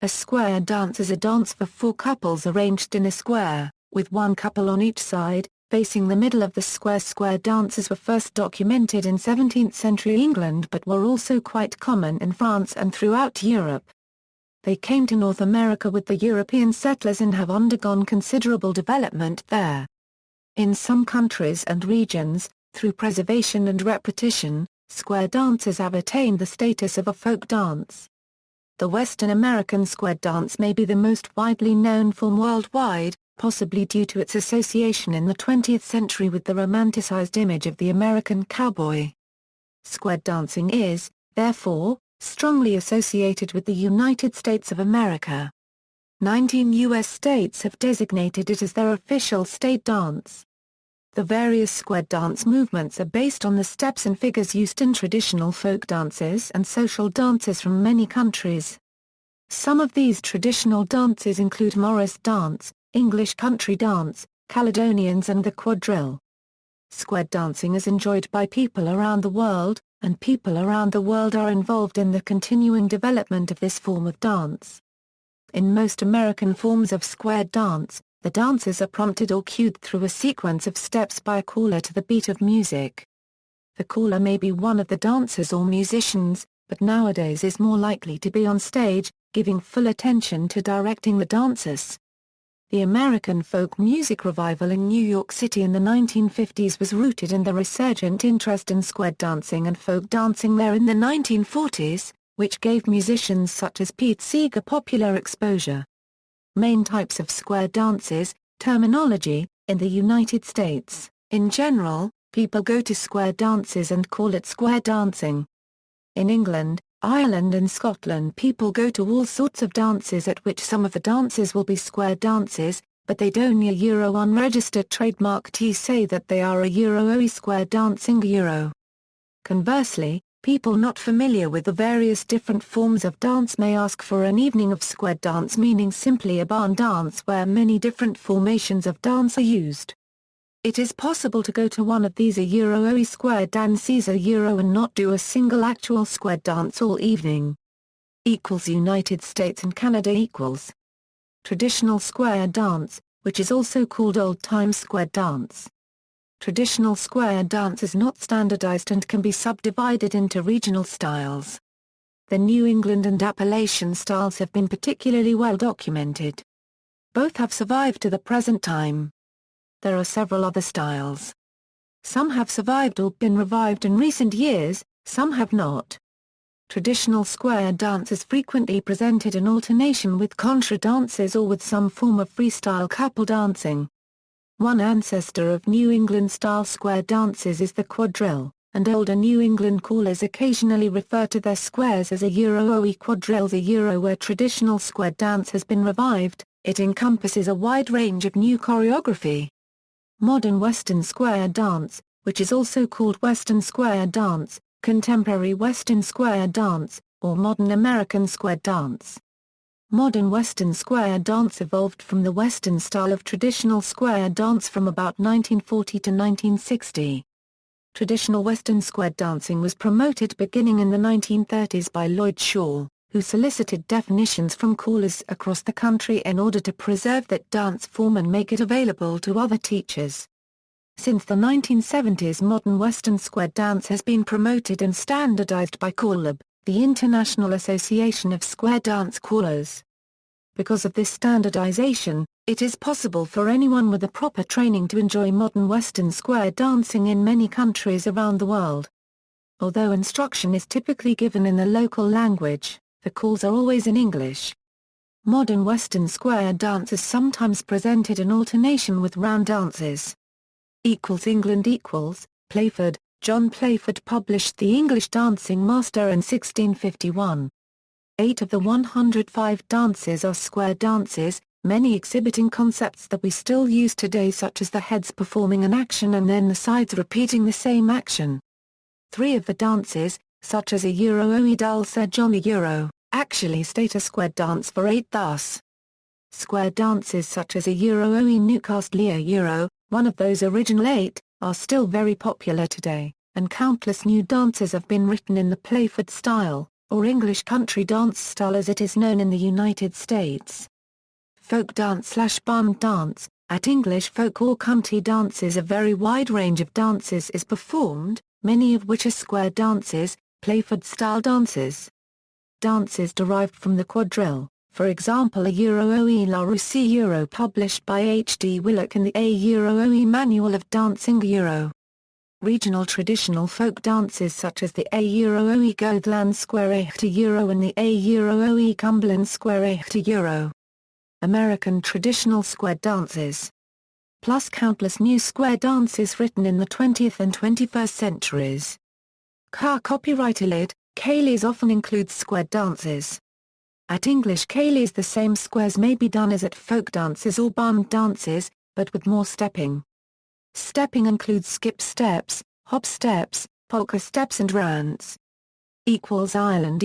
A square dance is a dance for four couples arranged in a square, with one couple on each side, facing the middle of the square. Square dances were first documented in 17th century England but were also quite common in France and throughout Europe. They came to North America with the European settlers and have undergone considerable development there. In some countries and regions, through preservation and repetition, square dances have attained the status of a folk dance. The Western American square dance may be the most widely known form worldwide, possibly due to its association in the 20th century with the romanticized image of the American cowboy. Square dancing is, therefore, strongly associated with the United States of America. 19 U.S. states have designated it as their official state dance. The various square dance movements are based on the steps and figures used in traditional folk dances and social dances from many countries. Some of these traditional dances include Morris dance, English country dance, Caledonians and the quadrille. Square dancing is enjoyed by people around the world, and people around the world are involved in the continuing development of this form of dance. In most American forms of square dance, the dancers are prompted or cued through a sequence of steps by a caller to the beat of music. The caller may be one of the dancers or musicians, but nowadays is more likely to be on stage, giving full attention to directing the dancers. The American folk music revival in New York City in the 1950s was rooted in the resurgent interest in square dancing and folk dancing there in the 1940s, which gave musicians such as Pete Seeger popular exposure. Main types of square dances, terminology, in the United States, in general, people go to square dances and call it square dancing. In England, Ireland and Scotland people go to all sorts of dances at which some of the dances will be square dances, but they don't Euro unregistered trademark T say that they are a Euro square dancing Euro. Conversely, people not familiar with the various different forms of dance may ask for an evening of square dance, meaning simply a barn dance where many different formations of dance are used. It is possible to go to one of these Euro square dances and not do a single actual square dance all evening. United States and Canada Traditional square dance, which is also called old-time square dance. Traditional square dance is not standardized and can be subdivided into regional styles. The New England and Appalachian styles have been particularly well documented. Both have survived to the present time. There are several other styles. Some have survived or been revived in recent years, some have not. Traditional square dance is frequently presented in alternation with contra dances or with some form of freestyle couple dancing. One ancestor of New England-style square dances is the quadrille, and older New England callers occasionally refer to their squares as a Euro quadrille. The Euro where traditional square dance has been revived, it encompasses a wide range of new choreography. Modern Western square dance, which is also called Western square dance, contemporary Western square dance, or modern American square dance. Modern Western square dance evolved from the Western style of traditional square dance from about 1940 to 1960. Traditional Western square dancing was promoted beginning in the 1930s by Lloyd Shaw, who solicited definitions from callers across the country in order to preserve that dance form and make it available to other teachers. Since the 1970s, modern Western square dance has been promoted and standardized by CallLab, the International Association of Square Dance Callers. Because of this standardization, it is possible for anyone with a proper training to enjoy modern Western square dancing in many countries around the world. Although instruction is typically given in the local language, the calls are always in English. Modern Western square dance is sometimes presented in alternation with round dances. England Playford, John Playford published The English Dancing Master in 1651. 8 of the 105 dances are square dances, many exhibiting concepts that we still use today, such as the heads performing an action and then the sides repeating the same action. 3 of the dances, such as a Euro Dal Sir John Euro, actually state a square dance for 8 thus. Square dances such as a Euro Newcastle Euro, one of those original 8, are still very popular today, and countless new dances have been written in the Playford style. or English country dance style as it is known in the United States. Folk dance/bum dance. At English folk or country dances a very wide range of dances is performed, many of which are square dances, Playford-style dances. Dances derived from the quadrille, for example a Euro-OE La Russie Euro published by H.D. Willock in the A Euro-OE Manual of Dancing Euro. Regional traditional folk dances such as the A Euro-OE Gothland Square Echte Euro and the A Euro-OE Cumberland Square Echte Euro. American traditional square dances. Plus countless new square dances written in the 20th and 21st centuries. Copyrighted, Caileys often includes square dances. At English Caileys the same squares may be done as at folk dances or bum dances, but with more stepping. Stepping includes skip steps, hop steps, polka steps and rants. Ireland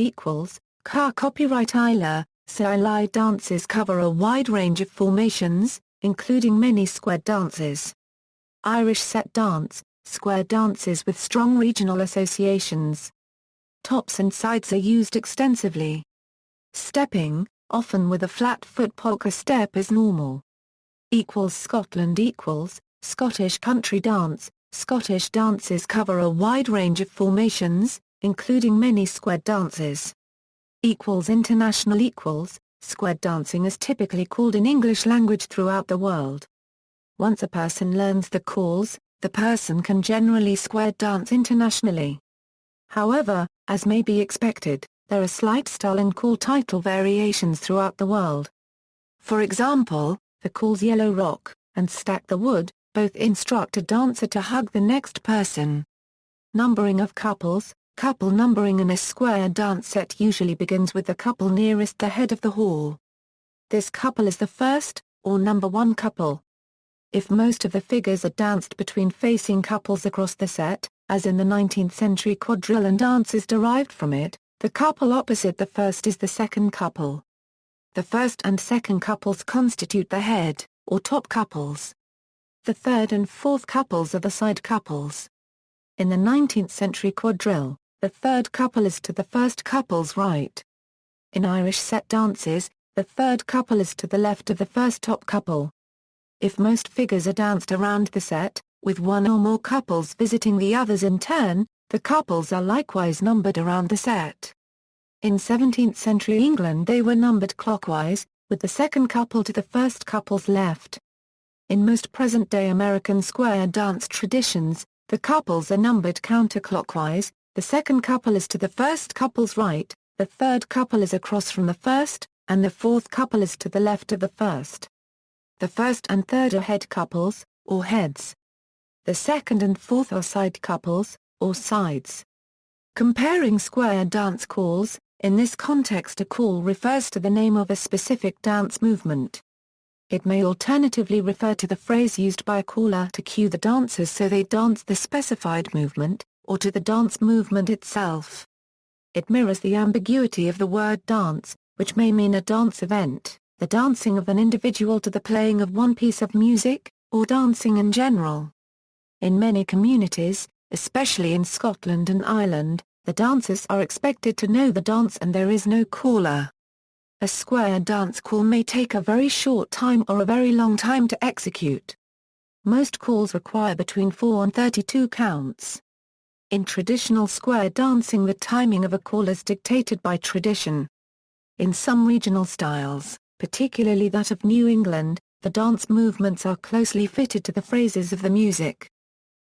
Copyright Isla. Sailai dances cover a wide range of formations, including many square dances. Irish set dance, square dances with strong regional associations. Tops and sides are used extensively. Stepping, often with a flat foot polka step is normal. Scotland Scottish country dance. Scottish dances cover a wide range of formations, including many square dances. International square dancing is typically called in English language throughout the world. Once a person learns the calls, the person can generally square dance internationally. However, as may be expected, there are slight style and call title variations throughout the world. For example, the calls Yellow Rock and Stack the Wood both instruct a dancer to hug the next person. Numbering of couples. Couple numbering in a square dance set usually begins with the couple nearest the head of the hall. This couple is the first, or number one couple. If most of the figures are danced between facing couples across the set, as in the 19th century quadrille and dances derived from it, the couple opposite the first is the second couple. The first and second couples constitute the head, or top couples. The third and fourth couples are the side couples. In the 19th century quadrille, the third couple is to the first couple's right. In Irish set dances, the third couple is to the left of the first top couple. If most figures are danced around the set, with one or more couples visiting the others in turn, the couples are likewise numbered around the set. In 17th century England they were numbered clockwise, with the second couple to the first couple's left. In most present-day American square dance traditions, the couples are numbered counterclockwise. The second couple is to the first couple's right, the third couple is across from the first, and the fourth couple is to the left of the first. The first and third are head couples, or heads. The second and fourth are side couples, or sides. Comparing square dance calls, in this context a call refers to the name of a specific dance movement. It may alternatively refer to the phrase used by a caller to cue the dancers so they dance the specified movement, or to the dance movement itself. It mirrors the ambiguity of the word dance, which may mean a dance event, the dancing of an individual to the playing of one piece of music, or dancing in general. In many communities, especially in Scotland and Ireland, the dancers are expected to know the dance and there is no caller. A square dance call may take a very short time or a very long time to execute. Most calls require between 4 and 32 counts. In traditional square dancing the timing of a call is dictated by tradition. In some regional styles, particularly that of New England, the dance movements are closely fitted to the phrases of the music.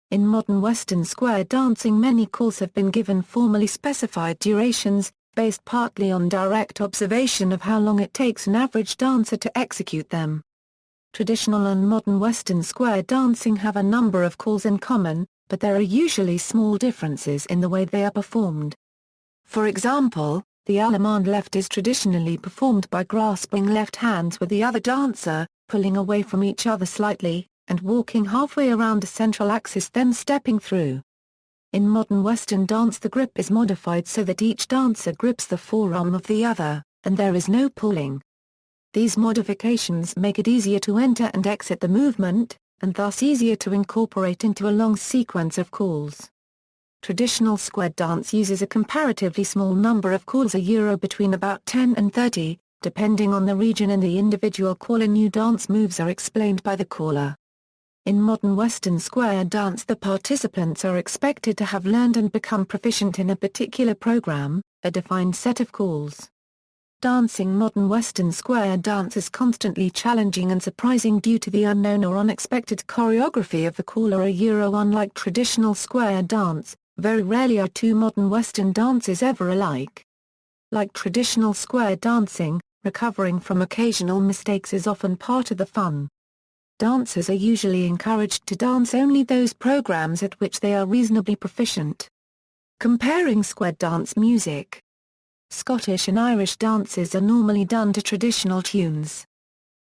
In modern Western square dancing many calls have been given formally specified durations, based partly on direct observation of how long it takes an average dancer to execute them. Traditional and modern Western square dancing have a number of calls in common, but there are usually small differences in the way they are performed. For example, the Allemande left is traditionally performed by grasping left hands with the other dancer, pulling away from each other slightly, and walking halfway around a central axis then stepping through. In modern Western dance the grip is modified so that each dancer grips the forearm of the other, and there is no pulling. These modifications make it easier to enter and exit the movement, and thus easier to incorporate into a long sequence of calls. Traditional square dance uses a comparatively small number of calls between about 10 and 30, depending on the region and the individual caller. New dance moves are explained by the caller. In modern Western square dance, the participants are expected to have learned and become proficient in a particular program, a defined set of calls. Dancing modern Western square dance is constantly challenging and surprising due to the unknown or unexpected choreography of the caller. Unlike traditional square dance, very rarely are two modern Western dances ever alike. Like traditional square dancing, recovering from occasional mistakes is often part of the fun. Dancers are usually encouraged to dance only those programs at which they are reasonably proficient. Comparing square dance music. Scottish and Irish dances are normally done to traditional tunes.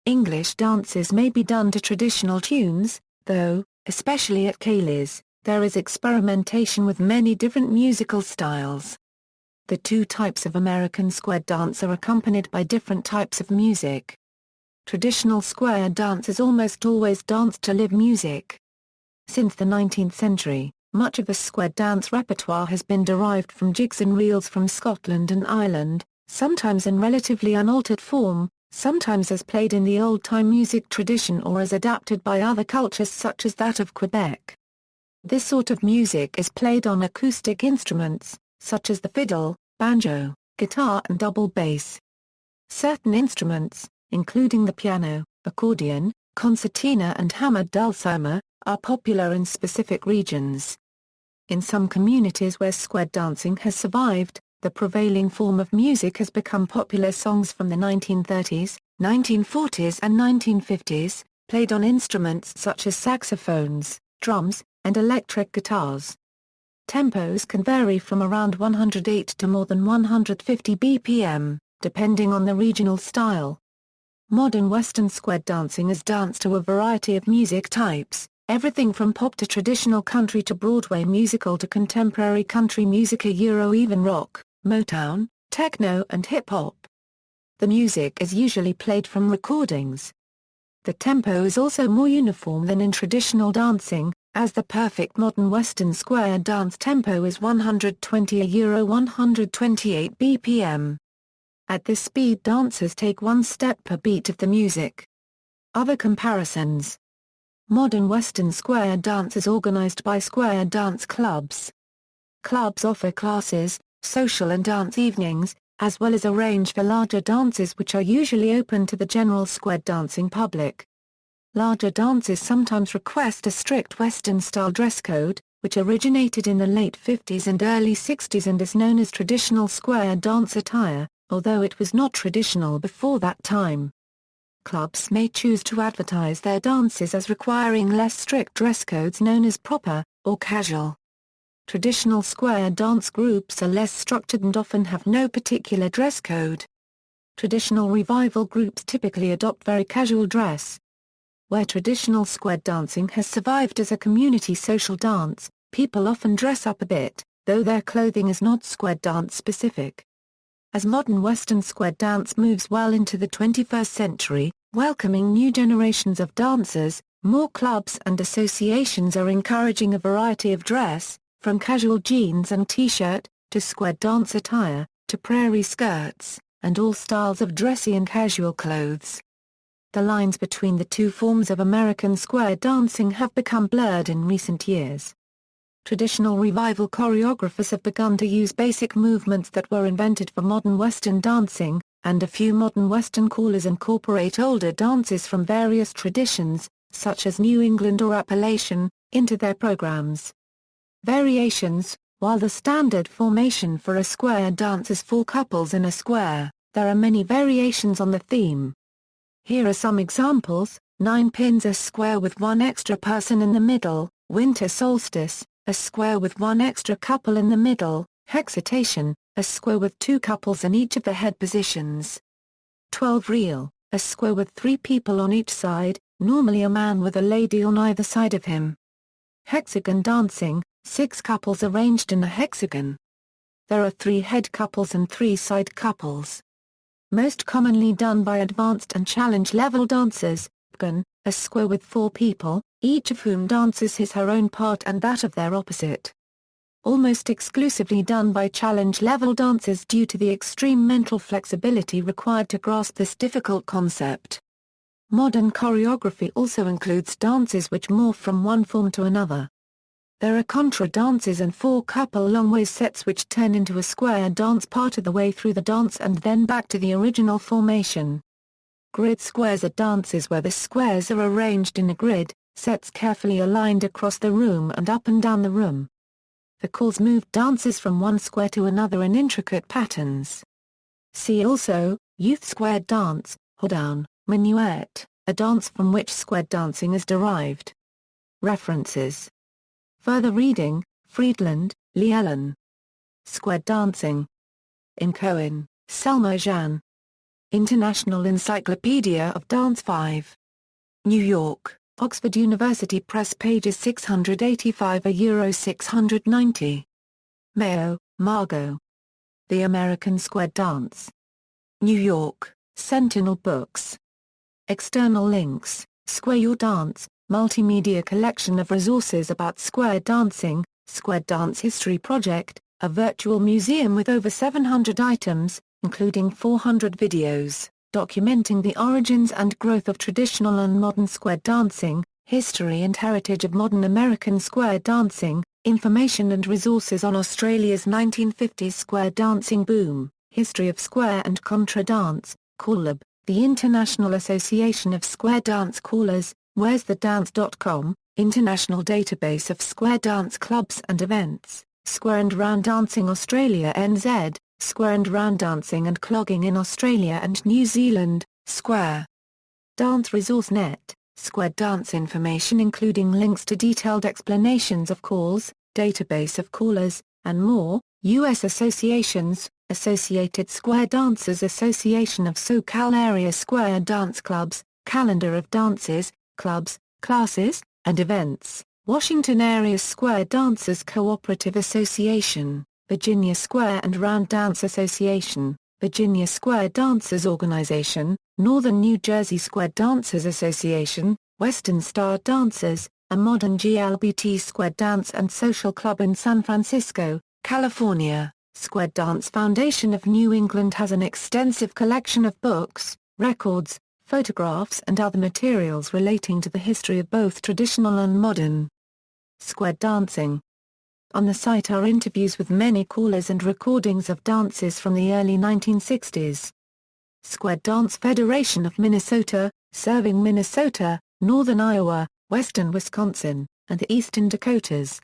English dances may be done to traditional tunes, though, especially at ceilidhs, there is experimentation with many different musical styles. The two types of American square dance are accompanied by different types of music. Traditional square dance is almost always danced to live music. Since the 19th century, much of the square dance repertoire has been derived from jigs and reels from Scotland and Ireland, sometimes in relatively unaltered form, sometimes as played in the old-time music tradition or as adapted by other cultures such as that of Quebec. This sort of music is played on acoustic instruments, such as the fiddle, banjo, guitar and double bass. Certain instruments, including the piano, accordion, concertina and hammered dulcimer, are popular in specific regions. In some communities where square dancing has survived, the prevailing form of music has become popular songs from the 1930s, 1940s and 1950s, played on instruments such as saxophones, drums, and electric guitars. Tempos can vary from around 108 to more than 150 BPM, depending on the regional style. Modern Western square dancing is danced to a variety of music types, everything from pop to traditional country to Broadway musical to contemporary country music even rock, Motown, techno and hip-hop. The music is usually played from recordings. The tempo is also more uniform than in traditional dancing, as the perfect modern Western square dance tempo is 120 128 BPM. At this speed dancers take one step per beat of the music. Other comparisons. Modern Western square dance is organized by square dance clubs. Clubs offer classes, social and dance evenings, as well as arrange for larger dances which are usually open to the general square dancing public. Larger dances sometimes request a strict Western-style dress code, which originated in the late 50s and early 60s and is known as traditional square dance attire, although it was not traditional before that time. Clubs may choose to advertise their dances as requiring less strict dress codes known as proper, or casual. Traditional square dance groups are less structured and often have no particular dress code. Traditional revival groups typically adopt very casual dress. Where traditional square dancing has survived as a community social dance, people often dress up a bit, though their clothing is not square dance specific. As modern Western square dance moves well into the 21st century, welcoming new generations of dancers, more clubs and associations are encouraging a variety of dress, from casual jeans and t-shirt, to square dance attire, to prairie skirts, and all styles of dressy and casual clothes. The lines between the two forms of American square dancing have become blurred in recent years. Traditional revival choreographers have begun to use basic movements that were invented for modern Western dancing, and a few modern Western callers incorporate older dances from various traditions, such as New England or Appalachian, into their programs. Variations. While the standard formation for a square dance is 4 couples in a square, there are many variations on the theme. Here are some examples: 9 pins, a square with 1 extra person in the middle; winter solstice, a square with 1 extra couple in the middle; hexatation, a square with 2 couples in each of the head positions; 12 reel, a square with 3 people on each side, normally a man with a lady on either side of him; hexagon dancing, 6 couples arranged in a hexagon. There are 3 head couples and 3 side couples. Most commonly done by advanced and challenge level dancers, a square with 4 people, each of whom dances his/her own part and that of their opposite. almost exclusively done by challenge-level dancers due to the extreme mental flexibility required to grasp this difficult concept. Modern choreography also includes dances which morph from one form to another. There are contra dances and four-couple long-ways sets which turn into a square dance part of the way through the dance and then back to the original formation. Grid squares are dances where the squares are arranged in a grid, sets carefully aligned across the room and up and down the room. The calls move dances from one square to another in intricate patterns. See also, youth square dance, hoedown, minuet, a dance from which square dancing is derived. References. Further reading, Friedland, Lee Ellen. Square Dancing. In Cohen, Selma Jean. International Encyclopedia of Dance 5. New York, Oxford University Press pages 685–690. Mayo, Margot. The American Square Dance. New York, Sentinel Books. External links, Square Your Dance, multimedia collection of resources about square dancing, Square Dance History Project, a virtual museum with over 700 items, including 400 videos, documenting the origins and growth of traditional and modern square dancing, history and heritage of modern American square dancing, information and resources on Australia's 1950s square dancing boom, history of square and contra dance, Callab, the International Association of Square Dance Callers, where'sthedance.com, International Database of Square Dance Clubs and Events, Square and Round Dancing Australia NZ, Square and Round Dancing and Clogging in Australia and New Zealand, Square Dance Resource Net, Square Dance information including links to detailed explanations of calls, database of callers, and more, U.S. associations, Associated Square Dancers Association of SoCal Area Square Dance Clubs, Calendar of Dances, Clubs, Classes, and Events, Washington Area Square Dancers Cooperative Association, Virginia Square and Round Dance Association, Virginia Square Dancers Organization, Northern New Jersey Square Dancers Association, Western Star Dancers, a modern GLBT Square Dance and Social Club in San Francisco, California. Square Dance Foundation of New England has an extensive collection of books, records, photographs and other materials relating to the history of both traditional and modern square dancing. On the site are interviews with many callers and recordings of dances from the early 1960s. Square Dance Federation of Minnesota, serving Minnesota, northern Iowa, western Wisconsin, and the eastern Dakotas.